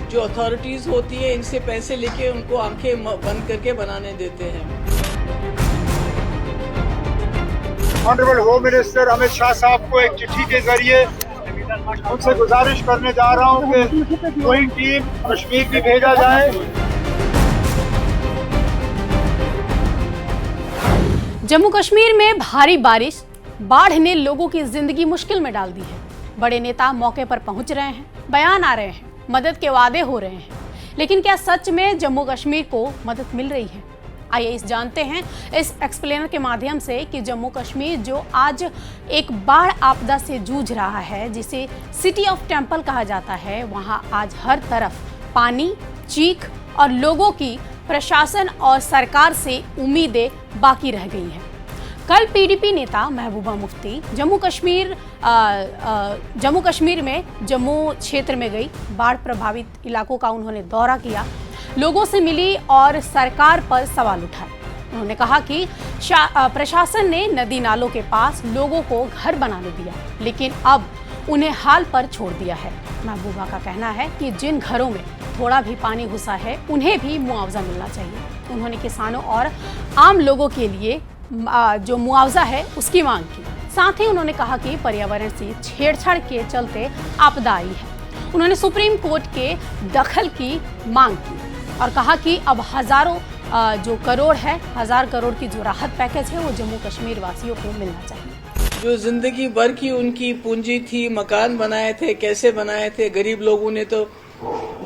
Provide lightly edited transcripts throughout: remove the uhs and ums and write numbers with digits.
जो अथॉरिटीज़ होती है इनसे पैसे लेके उनको आंखें बंद करके बनाने देते हैं। Honourable home minister Amit Shah साहब को एक चिट्ठी के जरिए उनसे गुजारिश करने जा रहा हूं कि कोई टीम कश्मीर भी भेजा जाए। जम्मू कश्मीर में भारी बारिश, बाढ़ ने लोगों की जिंदगी मुश्किल में डाल दी है। बड़े नेता मौके पर पहुंच रहे हैं, बयान आ रहे हैं, मदद के वादे हो रहे हैं, लेकिन क्या सच में जम्मू कश्मीर को मदद मिल रही है? आइए इस जानते हैं इस एक्सप्लेनर के माध्यम से कि जम्मू कश्मीर जो आज एक बाढ़ आपदा से जूझ रहा है, जिसे सिटी ऑफ टेम्पल कहा जाता है, वहां आज हर तरफ पानी, चीख और लोगों की प्रशासन और सरकार से उम्मीदें बाकी रह गई हैं। कल पीडीपी नेता महबूबा मुफ्ती जम्मू कश्मीर में जम्मू क्षेत्र में गई। बाढ़ प्रभावित इलाकों का उन्होंने दौरा किया, लोगों से मिली और सरकार पर सवाल उठाए। उन्होंने कहा कि प्रशासन ने नदी नालों के पास लोगों को घर बनाने दिया, लेकिन अब उन्हें हाल पर छोड़ दिया है। महबूबा का कहना है कि जिन घरों में थोड़ा भी पानी घुसा है उन्हें भी मुआवजा मिलना चाहिए। उन्होंने किसानों और आम लोगों के लिए जो मुआवजा है उसकी मांग की। साथ ही उन्होंने कहा कि पर्यावरण से छेड़छाड़ के चलते आपदा आई है। उन्होंने सुप्रीम कोर्ट के दखल की मांग की और कहा कि अब हजारों जो करोड़ है, 1000 करोड़ की जो राहत पैकेज है वो जम्मू कश्मीर वासियों को मिलना चाहिए। जो जिंदगी भर की उनकी पूंजी थी, मकान बनाए थे, कैसे बनाए थे, गरीब लोगों ने तो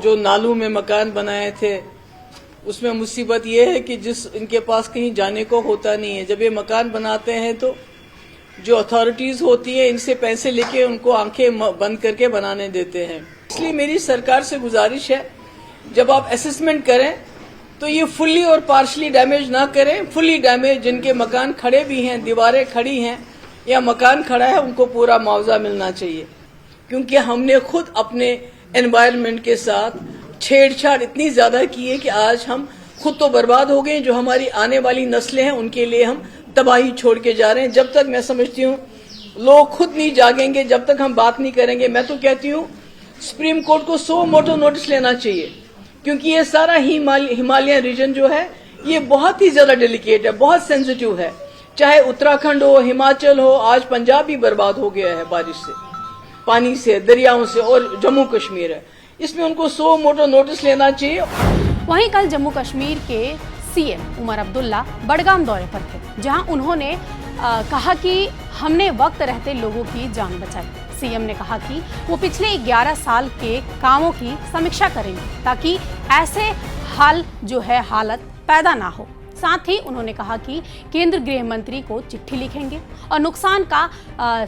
जो नालों में मकान बनाए थे, उसमें मुसीबत ये है कि जिस इनके पास कहीं जाने को होता नहीं है। जब ये मकान बनाते हैं तो जो अथॉरिटीज होती है इनसे पैसे लेके उनको आंखें बंद करके बनाने देते हैं। इसलिए मेरी सरकार से गुजारिश है, जब आप असेसमेंट करें तो ये फुल्ली और पार्शली डैमेज ना करें। फुल्ली डैमेज जिनके मकान खड़े भी हैं, दीवारें खड़ी हैं या मकान खड़ा है, उनको पूरा मुआवजा मिलना चाहिए, क्योंकि हमने खुद अपने एनवायरनमेंट के साथ छेड़छाड़ इतनी ज्यादा की है कि आज हम खुद तो बर्बाद हो गए, जो हमारी आने वाली नस्लें हैं उनके लिए हम तबाही छोड़ के जा रहे हैं। जब तक मैं समझती हूँ लोग खुद नहीं जागेंगे, जब तक हम बात नहीं करेंगे। मैं तो कहती हूँ सुप्रीम कोर्ट को 100 मोटो नोटिस लेना चाहिए, क्योंकि ये सारा हिमालयन रीजन जो है ये बहुत ही ज्यादा डेलिकेट है, बहुत सेंसिटिव है। चाहे उत्तराखंड हो, हिमाचल हो, आज पंजाब भी बर्बाद हो गया है बारिश से, पानी से, दरियाओं से, और जम्मू कश्मीर है, इसमें उनको 100 मोटो नोटिस लेना चाहिए। वहीं कल जम्मू कश्मीर के सीएम उमर अब्दुल्ला बडगाम दौरे पर थे, जहां उन्होंने कहा कि हमने वक्त रहते लोगों की जान बचाई। सीएम ने कहा कि वो पिछले 11 साल के कामों की समीक्षा करेंगे ताकि ऐसे हालत पैदा ना हो। साथ ही उन्होंने कहा कि केंद्र गृह मंत्री को चिट्ठी लिखेंगे और नुकसान का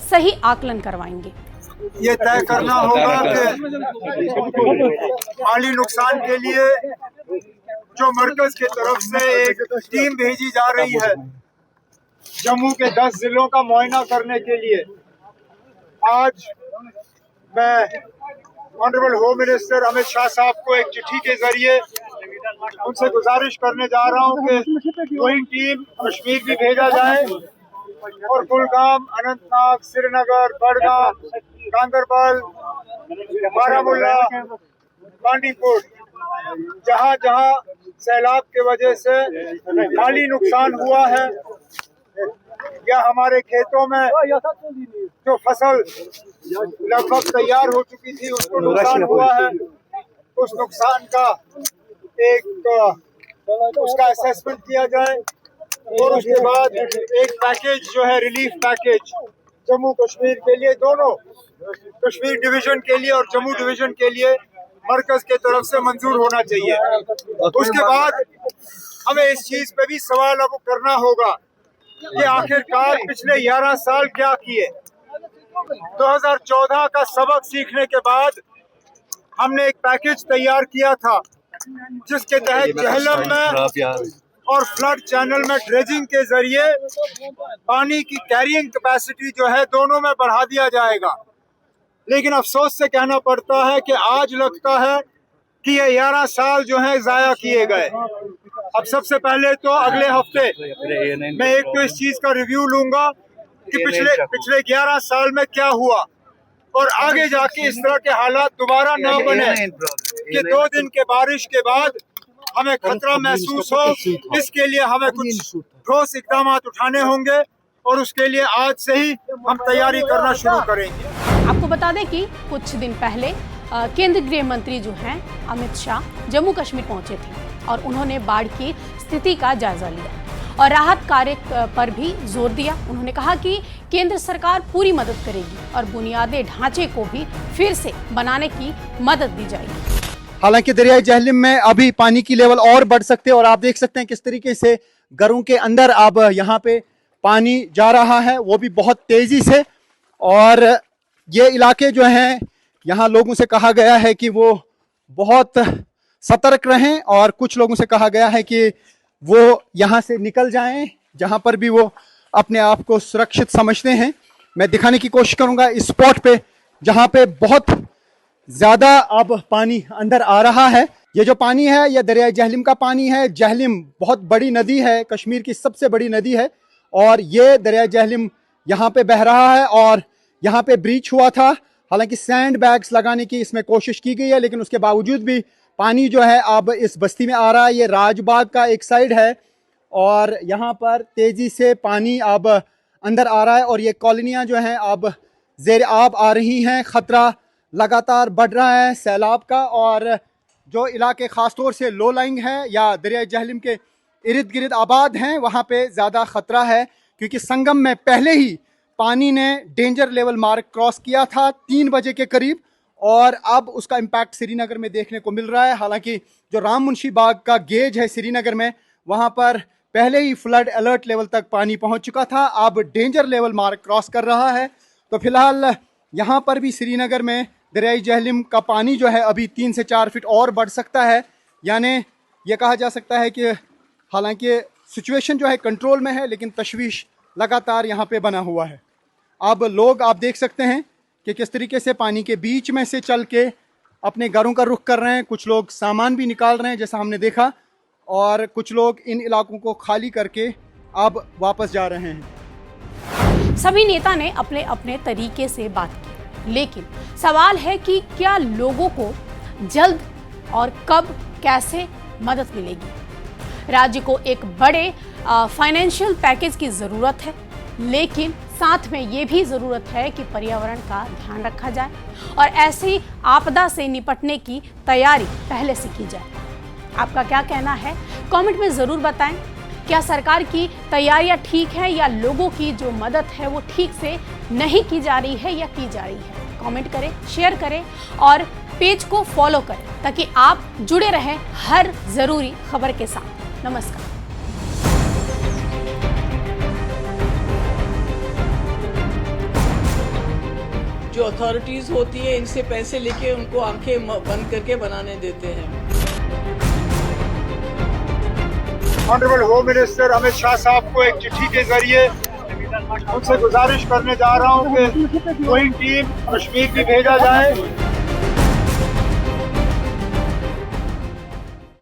सही आकलन करवाएंगे। ये तय करना होगा कि माली नुकसान के लिए जो मरकज की तरफ से एक टीम भेजी जा रही है जम्मू के 10 जिलों का मुआयना करने के लिए, आज मैं honourable home minister Amit Shah साहब को एक चिट्ठी के जरिए उनसे गुजारिश करने जा रहा हूं कि कोई टीम कश्मीर भी भेजा जाए और कुलगाम, अनंतनाग, श्रीनगर, बडगाम, गांदरबल, बारामूला, बांडीपुर, जहां जहां सैलाब के वजह से माली नुकसान हुआ है या हमारे खेतों में जो फसल लगभग तैयार हो चुकी थी उसको नुकसान हुआ है, उस नुकसान का उसका असेसमेंट किया जाए और उसके बाद एक पैकेज जो है, रिलीफ पैकेज जम्मू कश्मीर के लिए, दोनों कश्मीर डिवीजन के लिए और जम्मू डिवीजन के लिए मरकज के तरफ से मंजूर होना चाहिए। उसके बाद हमें इस चीज पे भी सवाल अब करना होगा कि आखिरकार पिछले 11 साल क्या किए। 2014 का सबक सीखने के बाद हमने एक पैकेज तैयार किया था जिसके तहत जहलम में और फ्लड चैनल में ड्रेजिंग के जरिए पानी की कैरिंग कैपेसिटी जो है दोनों में बढ़ा दिया जाएगा। लेकिन अफसोस से कहना पड़ता है कि आज लगता है कि ये 11 साल जो है जाया किए गए। अब सबसे पहले तो अगले हफ्ते मैं एक तो इस चीज का रिव्यू लूंगा कि पिछले 11 साल में क्या हुआ और आगे जाके इस तरह के हालात दोबारा ना बने कि 2 दिन के बारिश के बाद हमें खतरा महसूस हो। इसके लिए हमें कुछ ठोस इकदाम उठाने होंगे और उसके लिए आज से ही हम तैयारी करना शुरू करेंगे। आपको बता दें कि कुछ दिन पहले केंद्रीय गृह मंत्री जो हैं अमित शाह जम्मू कश्मीर पहुंचे थे और उन्होंने बाढ़ की स्थिति का जायजा लिया और राहत कार्य पर भी जोर दिया। उन्होंने कहा कि केंद्र सरकार पूरी मदद करेगी और बुनियादी ढांचे को भी फिर से बनाने की मदद दी जाएगी। हालांकि दरियाई जहलिम में अभी पानी की लेवल और बढ़ सकते हैं और आप देख सकते हैं किस तरीके से घरों के अंदर अब यहाँ पे पानी जा रहा है, वो भी बहुत तेजी से। और ये इलाके जो हैं, यहाँ लोगों से कहा गया है कि वो बहुत सतर्क रहें और कुछ लोगों से कहा गया है कि वो यहाँ से निकल जाएं जहाँ पर भी वो अपने आप को सुरक्षित समझते हैं। मैं दिखाने की कोशिश करूँगा इस स्पॉट पे जहाँ पे बहुत ज़्यादा अब पानी अंदर आ रहा है। ये जो पानी है ये दरियाई जहलिम का पानी है। जहलिम बहुत बड़ी नदी है, कश्मीर की सबसे बड़ी नदी है और ये दरियाई जहलिम यहाँ पे बह रहा है और यहाँ पे ब्रीच हुआ था। हालांकि सैंड बैग्स लगाने की इसमें कोशिश की गई है लेकिन उसके बावजूद भी पानी जो है अब इस बस्ती में आ रहा है। ये राजबाग का एक साइड है और यहाँ पर तेजी से पानी अब अंदर आ रहा है और ये कॉलोनियाँ जो हैं अब ज़ेर आब आ रही हैं। ख़तरा लगातार बढ़ रहा है सैलाब का और जो इलाके ख़ासतौर से लो लाइंग है या दरियाई जहलिम के इर्द गिर्द आबाद हैं वहाँ पे ज़्यादा ख़तरा है क्योंकि संगम में पहले ही पानी ने डेंजर लेवल मार्क क्रॉस किया था 3 बजे के करीब और अब उसका इम्पैक्ट श्रीनगर में देखने को मिल रहा है। हालांकि जो राम मुंशी बाग का गेज है श्रीनगर में, वहाँ पर पहले ही फ्लड अलर्ट लेवल तक पानी पहुँच चुका था, अब डेंजर लेवल मार्क क्रॉस कर रहा है। तो फिलहाल यहाँ पर भी श्रीनगर में दरियाई जहलिम का पानी जो है अभी 3 से 4 फीट और बढ़ सकता है। यानी ये कहा जा सकता है कि हालांकि सिचुएशन जो है कंट्रोल में है लेकिन तशवीश लगातार यहाँ पे बना हुआ है। अब लोग आप देख सकते हैं कि किस तरीके से पानी के बीच में से चल के अपने घरों का रुख कर रहे हैं। कुछ लोग सामान भी निकाल रहे हैं जैसा हमने देखा और कुछ लोग इन इलाकों को खाली करके अब वापस जा रहे हैं। सभी नेता ने अपने अपने तरीके से बात की लेकिन सवाल है कि क्या लोगों को जल्द और कब कैसे मदद मिलेगी। राज्य को एक बड़े फाइनेंशियल पैकेज की ज़रूरत है लेकिन साथ में ये भी ज़रूरत है कि पर्यावरण का ध्यान रखा जाए और ऐसी आपदा से निपटने की तैयारी पहले से की जाए। आपका क्या कहना है कमेंट में ज़रूर बताएं। क्या सरकार की तैयारियां ठीक है या लोगों की जो मदद है वो ठीक से नहीं की जा रही है या की जा रही है। कमेंट करें, शेयर करें और पेज को फॉलो करें ताकि आप जुड़े रहें हर ज़रूरी खबर के साथ। नमस्कार। जो अथॉरिटीज होती है इनसे पैसे लेके उनको आंखें बंद करके बनाने देते हैं। Honourable home minister Amit Shah साहब को एक चिट्ठी के जरिए उनसे गुजारिश करने जा रहा हूं कि कोई टीम कश्मीर भी भेजा जाए